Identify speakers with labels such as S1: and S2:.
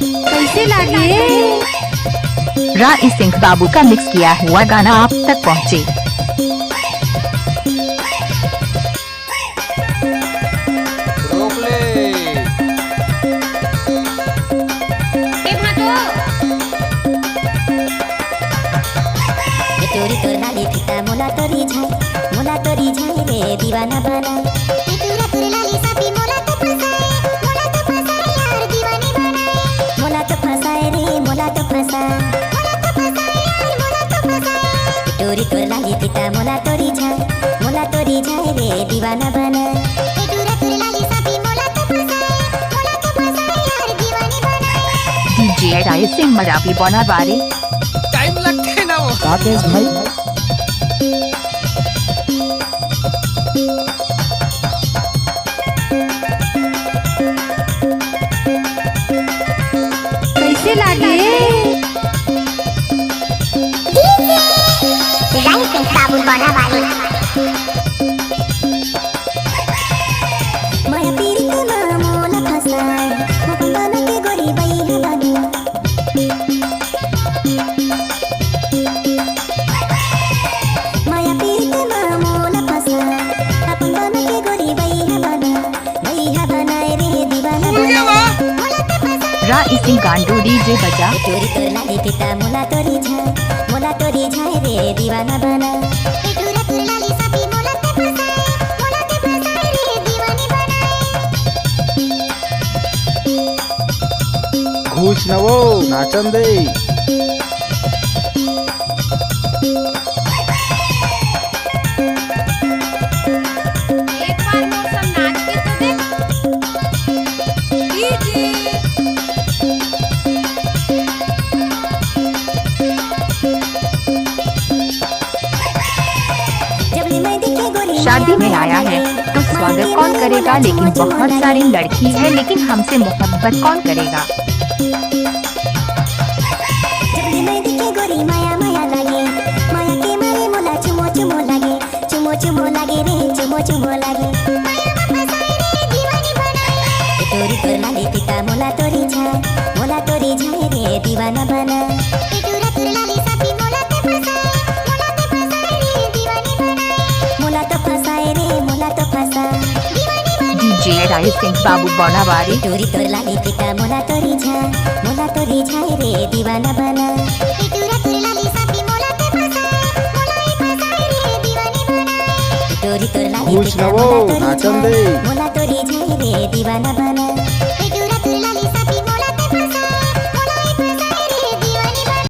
S1: कैसे लगे?
S2: राय सिंह बाबू का मिक्स किया हुआ गाना आप तक पहुँचे।
S3: रोक ले।
S4: तोरी तोर लाली फिता मोला तोरी झाई रे दीवाना बना। तोरा तोर लाली सापी मोला तो फसाए यार दीवानी बना। मोला तो फसाए रे मोला तो फसाए तोरी तोर लाली फिता मोला तोरी झाई रे दीवाना बना। तोरा तोर लाली सापी मोला तो फसाए यार दीवानी बना।
S2: डीजे राय सिंह मरावी बनावारी।
S3: टाइम लगते ना वो।
S5: राकेश भाई
S1: कैसे लगे?
S4: राय सिंह बाबू बनावारी। माया पीड़ित मोला फसाए मोहन बना के गोरी बैहा बना। माया पीड़ित मोला फसाए अपन बना के गोरी बैहा बनाए रे दीवाना बना।
S2: राय सिंह गांडू डीजे बजा।
S4: तोरी तोर लाली पिता मोला तोरी झाई रे दीवाना बना। तोरा तोर लाली सापी मोला तो फसाए रे दीवानी बना।
S5: घूस न वो नाचन दे।
S1: एक बार मौसम नाच के तो देख। डीजे
S4: जब मैं दिखे गोरी
S2: शादी में आया है तो स्वागत कौन करेगा, लेकिन बहुत सारी लड़की है लेकिन हमसे मोहब्बत कौन करेगा।
S4: जब मैं दिखे गोरी माया माया लागे। माया के मारे मोला चुमो लागे रे चुमो लागे। तोरी तोर लाली पिता मोला तोरी झाई रे दीवाना बना। तोरा तोर लाली सापी मोला तो फसाए रे दीवानी बना। मोला तो फसाए रे मोला तो फसाए
S2: डीजे राय सिंह बाबू बनावारी।
S4: तोरी तोर लाली पिता मोला तोरी झाई रे दीवाना बना। तोरा तोर लाली सापी मोला तो फसाए रे दीवानी बना। तोरी तोर लाली
S5: घूस न
S4: पिता
S5: वो नाचन दे।
S4: मोला तोरी झाई रे दीवाना बना।